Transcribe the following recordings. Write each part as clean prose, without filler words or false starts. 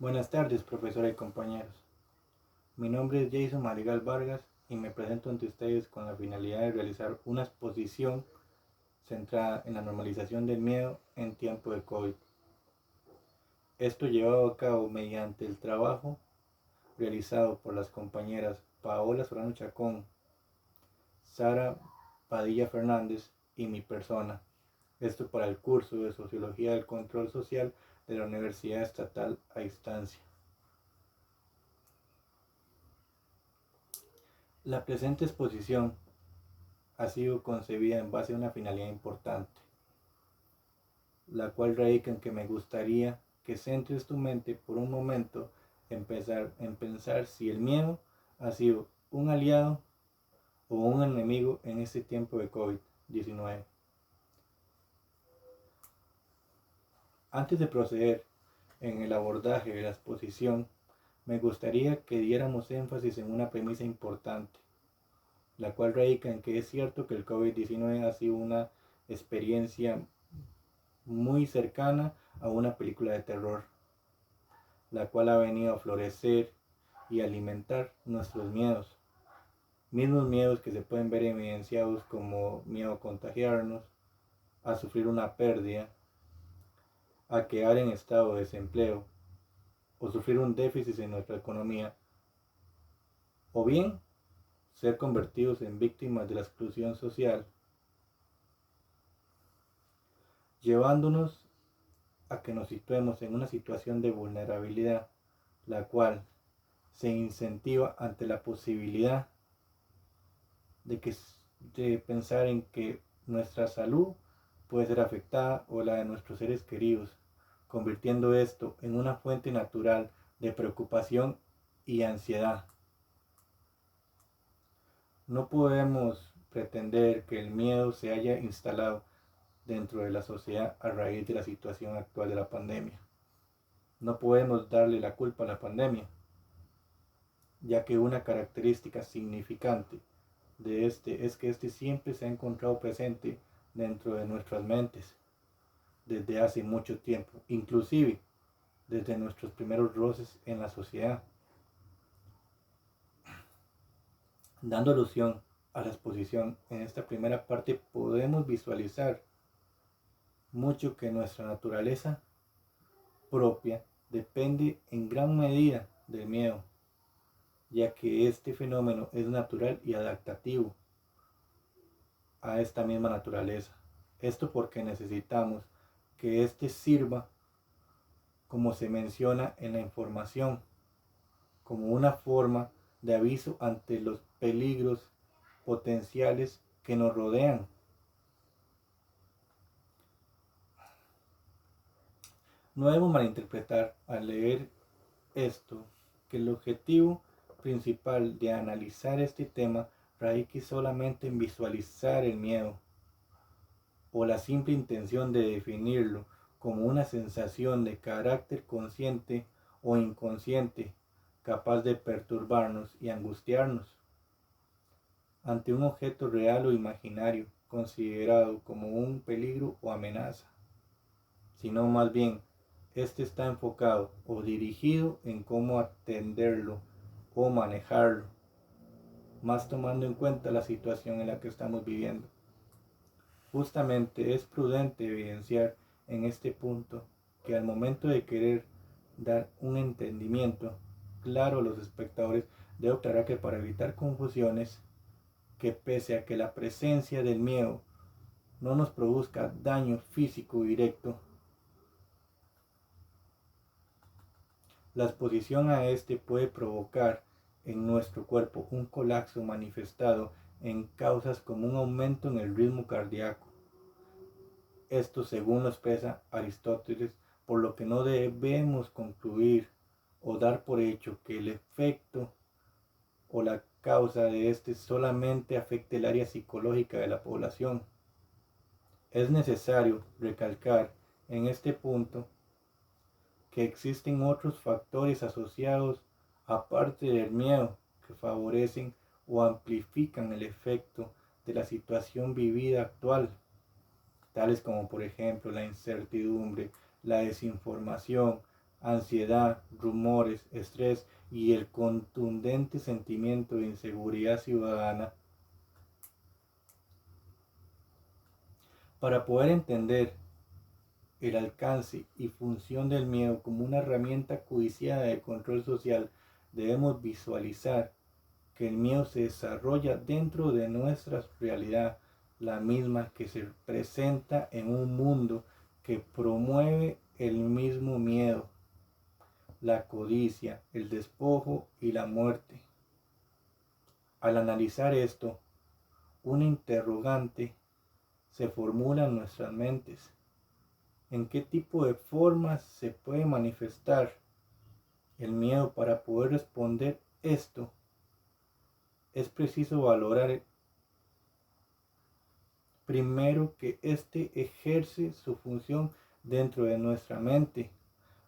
Buenas tardes, profesora y compañeros. Mi nombre es Jason Madrigal Vargas y me presento ante ustedes con la finalidad de realizar una exposición centrada en la normalización del miedo en tiempo de COVID. Esto llevado a cabo mediante el trabajo realizado por las compañeras Paola Solano Chacón, Sara Padilla Fernández y mi persona. Esto para el curso de Sociología del Control Social de la Universidad Estatal a Distancia. La presente exposición ha sido concebida en base a una finalidad importante, la cual radica en que me gustaría que centres tu mente por un momento en pensar si el miedo ha sido un aliado o un enemigo en este tiempo de COVID-19. Antes de proceder en el abordaje de la exposición, me gustaría que diéramos énfasis en una premisa importante, la cual radica en que es cierto que el COVID-19 ha sido una experiencia muy cercana a una película de terror, la cual ha venido a florecer y alimentar nuestros miedos, mismos miedos que se pueden ver evidenciados como miedo a contagiarnos, a sufrir una pérdida, a quedar en estado de desempleo o sufrir un déficit en nuestra economía, o bien ser convertidos en víctimas de la exclusión social, llevándonos a que nos situemos en una situación de vulnerabilidad, la cual se incentiva ante la posibilidad de, que, de pensar en que nuestra salud puede ser afectada o la de nuestros seres queridos, convirtiendo esto en una fuente natural de preocupación y ansiedad. No podemos pretender que el miedo se haya instalado dentro de la sociedad a raíz de la situación actual de la pandemia. No podemos darle la culpa a la pandemia, ya que una característica significante de este es que este siempre se ha encontrado presente dentro de nuestras mentes desde hace mucho tiempo, inclusive desde nuestros primeros roces en la sociedad. Dando alusión a la exposición, en esta primera parte podemos visualizar mucho que nuestra naturaleza propia depende en gran medida del miedo, ya que este fenómeno es natural y adaptativo a esta misma naturaleza. Esto porque necesitamos que éste sirva, como se menciona en la información, como una forma de aviso ante los peligros potenciales que nos rodean. No debemos malinterpretar al leer esto que el objetivo principal de analizar este tema radique solamente en visualizar el miedo o la simple intención de definirlo como una sensación de carácter consciente o inconsciente capaz de perturbarnos y angustiarnos ante un objeto real o imaginario considerado como un peligro o amenaza, sino más bien este está enfocado o dirigido en cómo atenderlo o manejarlo, más tomando en cuenta la situación en la que estamos viviendo. Justamente es prudente evidenciar en este punto que al momento de querer dar un entendimiento claro a los espectadores, debo aclarar que para evitar confusiones, que pese a que la presencia del miedo no nos produzca daño físico directo, la exposición a este puede provocar en nuestro cuerpo un colapso manifestado en causas como un aumento en el ritmo cardíaco. Esto según lo expresa Aristóteles, por lo que no debemos concluir o dar por hecho que el efecto o la causa de este solamente afecte el área psicológica de la población. Es necesario recalcar en este punto que existen otros factores asociados aparte del miedo que favorecen o amplifican el efecto de la situación vivida actual, tales como por ejemplo la incertidumbre, la desinformación, ansiedad, rumores, estrés y el contundente sentimiento de inseguridad ciudadana. Para poder entender el alcance y función del miedo como una herramienta codiciada de control social, debemos visualizar que el miedo se desarrolla dentro de nuestra realidad, la misma que se presenta en un mundo que promueve el mismo miedo, la codicia, el despojo y la muerte. Al analizar esto, una interrogante se formula en nuestras mentes. ¿En qué tipo de formas se puede manifestar el miedo? Para poder responder esto, es preciso valorar primero que éste ejerce su función dentro de nuestra mente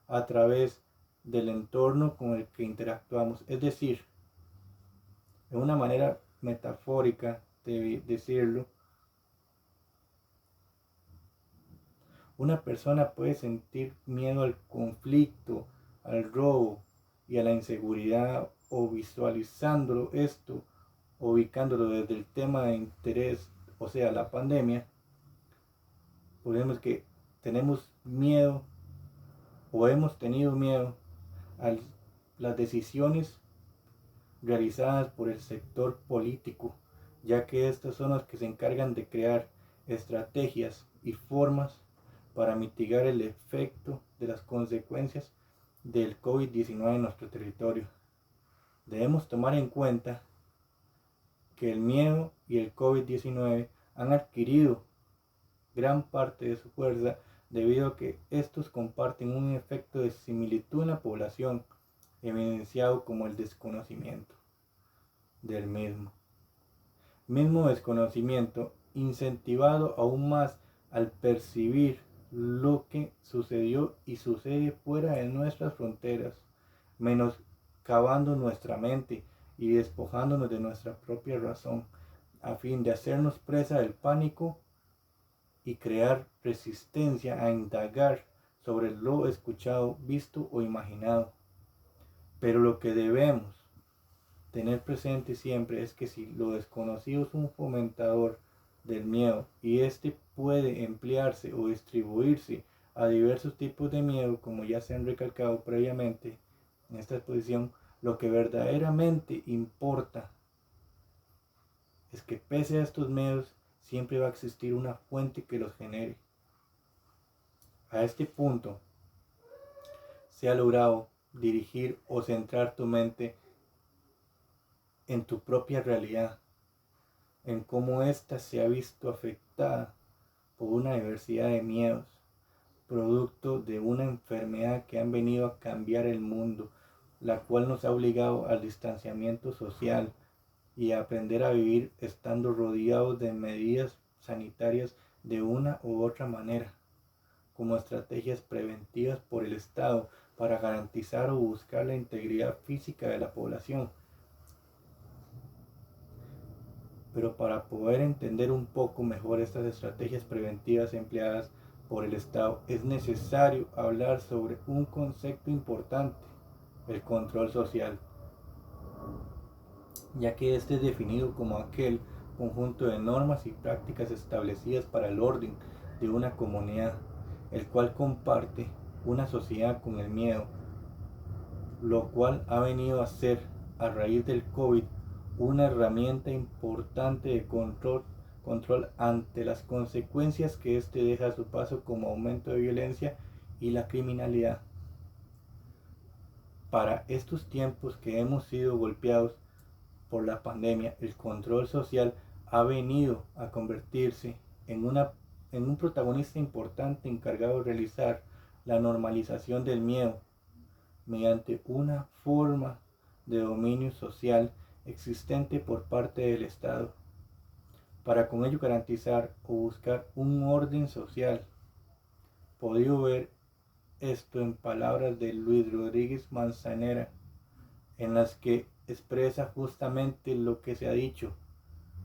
a través del entorno con el que interactuamos. Es decir, de una manera metafórica de decirlo, una persona puede sentir miedo al conflicto, al robo y a la inseguridad, o visualizándolo esto, ubicándolo desde el tema de interés, o sea, la pandemia. Podemos que tenemos miedo o hemos tenido miedo a las decisiones realizadas por el sector político, ya que estos son los que se encargan de crear estrategias y formas para mitigar el efecto de las consecuencias del COVID-19 en nuestro territorio. Debemos tomar en cuenta que el miedo y el COVID-19 han adquirido gran parte de su fuerza debido a que estos comparten un efecto de similitud en la población, evidenciado como el desconocimiento del mismo desconocimiento incentivado aún más al percibir lo que sucedió y sucede fuera de nuestras fronteras, menoscabando nuestra mente y despojándonos de nuestra propia razón, a fin de hacernos presa del pánico y crear resistencia a indagar sobre lo escuchado, visto o imaginado. Pero lo que debemos tener presente siempre es que si lo desconocido es un fomentador del miedo y este puede emplearse o distribuirse a diversos tipos de miedo, como ya se han recalcado previamente en esta exposición, lo que verdaderamente importa es que pese a estos miedos siempre va a existir una fuente que los genere. A este punto se ha logrado dirigir o centrar tu mente en tu propia realidad, en cómo ésta se ha visto afectada por una diversidad de miedos, producto de una enfermedad que han venido a cambiar el mundo, la cual nos ha obligado al distanciamiento social y a aprender a vivir estando rodeados de medidas sanitarias de una u otra manera, como estrategias preventivas por el Estado para garantizar o buscar la integridad física de la población. Pero para poder entender un poco mejor estas estrategias preventivas empleadas por el Estado, es necesario hablar sobre un concepto importante, el control social, ya que este es definido como aquel conjunto de normas y prácticas establecidas para el orden de una comunidad, el cual comparte una sociedad con el miedo, lo cual ha venido a ser, a raíz del COVID, una herramienta importante de control ante las consecuencias que este deja a su paso, como aumento de violencia y la criminalidad. Para estos tiempos que hemos sido golpeados por la pandemia, el control social ha venido a convertirse en un protagonista importante encargado de realizar la normalización del miedo mediante una forma de dominio social existente por parte del Estado, para con ello garantizar o buscar un orden social. Podido ver esto en palabras de Luis Rodríguez Manzanera, en las que expresa justamente lo que se ha dicho,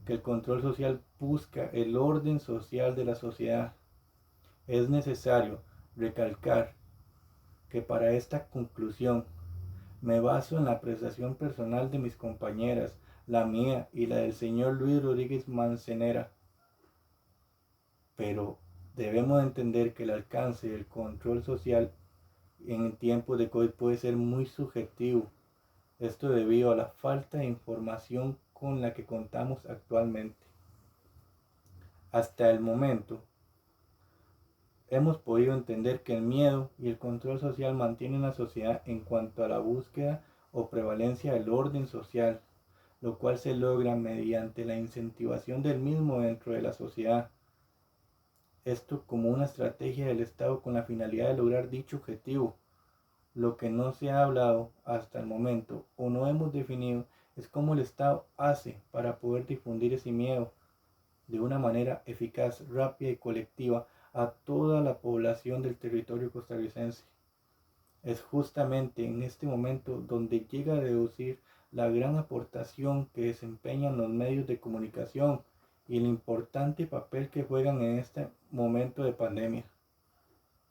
que el control social busca el orden social de la sociedad. Es necesario recalcar que para esta conclusión me baso en la apreciación personal de mis compañeras, la mía y la del señor Luis Rodríguez Mancenera. Pero debemos entender que el alcance del control social en tiempos de COVID puede ser muy subjetivo. Esto debido a la falta de información con la que contamos actualmente. Hasta el momento, hemos podido entender que el miedo y el control social mantienen a la sociedad en cuanto a la búsqueda o prevalencia del orden social, lo cual se logra mediante la incentivación del mismo dentro de la sociedad. Esto como una estrategia del Estado con la finalidad de lograr dicho objetivo. Lo que no se ha hablado hasta el momento o no hemos definido es cómo el Estado hace para poder difundir ese miedo de una manera eficaz, rápida y colectiva a toda la población del territorio costarricense. Es justamente en este momento donde llega a deducir la gran aportación que desempeñan los medios de comunicación y el importante papel que juegan en este momento de pandemia,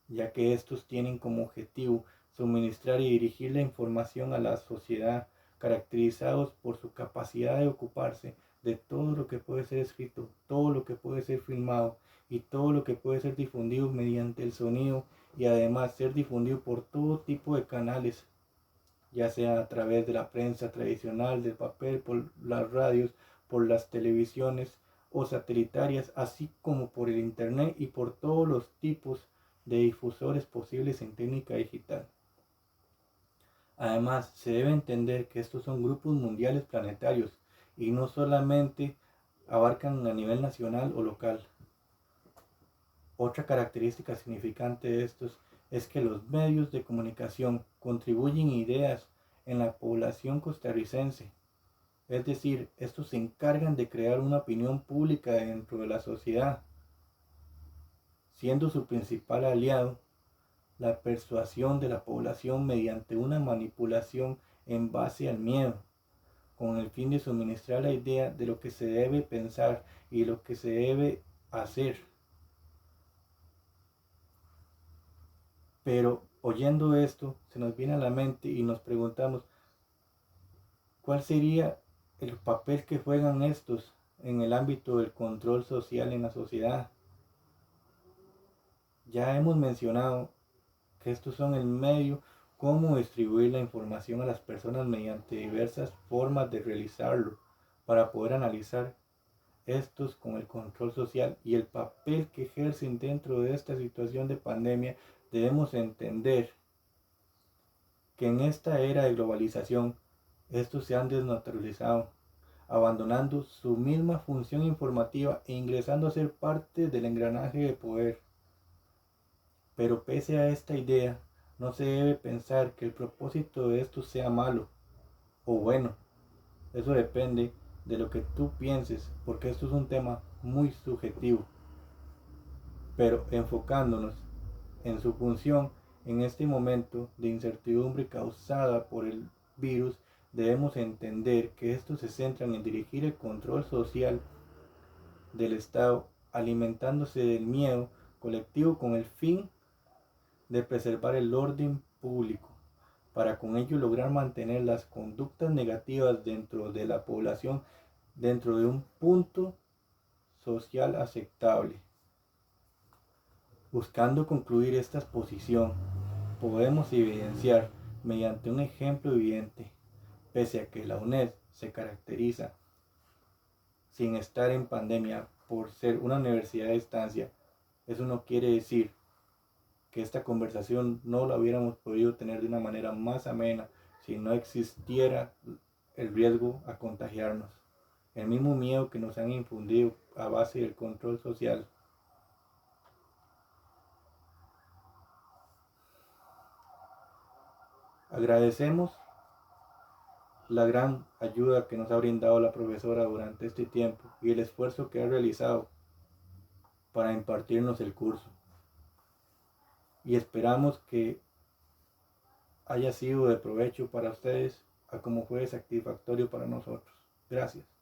ya que estos tienen como objetivo suministrar y dirigir la información a la sociedad, caracterizados por su capacidad de ocuparse de todo lo que puede ser escrito, todo lo que puede ser filmado y todo lo que puede ser difundido mediante el sonido y además ser difundido por todo tipo de canales, ya sea a través de la prensa tradicional, del papel, por las radios, por las televisiones o satelitarias, así como por el internet y por todos los tipos de difusores posibles en técnica digital. Además, se debe entender que estos son grupos mundiales planetarios y no solamente abarcan a nivel nacional o local. Otra característica significante de estos es que los medios de comunicación contribuyen ideas en la población costarricense. Es decir, estos se encargan de crear una opinión pública dentro de la sociedad, siendo su principal aliado la persuasión de la población mediante una manipulación en base al miedo, con el fin de suministrar la idea de lo que se debe pensar y lo que se debe hacer. Pero oyendo esto, se nos viene a la mente y nos preguntamos, ¿cuál sería el papel que juegan estos en el ámbito del control social en la sociedad? Ya hemos mencionado que estos son el medio cómo distribuir la información a las personas mediante diversas formas de realizarlo para poder analizar estos con el control social y el papel que ejercen dentro de esta situación de pandemia. Debemos entender que en esta era de globalización estos se han desnaturalizado, abandonando su misma función informativa e ingresando a ser parte del engranaje de poder. Pero pese a esta idea, no se debe pensar que el propósito de esto sea malo o bueno. Eso depende de lo que tú pienses, porque esto es un tema muy subjetivo. Pero enfocándonos en su función en este momento de incertidumbre causada por el virus, debemos entender que estos se centran en dirigir el control social del Estado, alimentándose del miedo colectivo con el fin de preservar el orden público, para con ello lograr mantener las conductas negativas dentro de la población dentro de un punto social aceptable. Buscando concluir esta exposición, podemos evidenciar mediante un ejemplo evidente, pese a que la UNED se caracteriza sin estar en pandemia por ser una universidad de distancia, eso no quiere decir que esta conversación no la hubiéramos podido tener de una manera más amena si no existiera el riesgo a contagiarnos. El mismo miedo que nos han infundido a base del control social. Agradecemos la gran ayuda que nos ha brindado la profesora durante este tiempo y el esfuerzo que ha realizado para impartirnos el curso. Y esperamos que haya sido de provecho para ustedes, a como fue satisfactorio para nosotros. Gracias.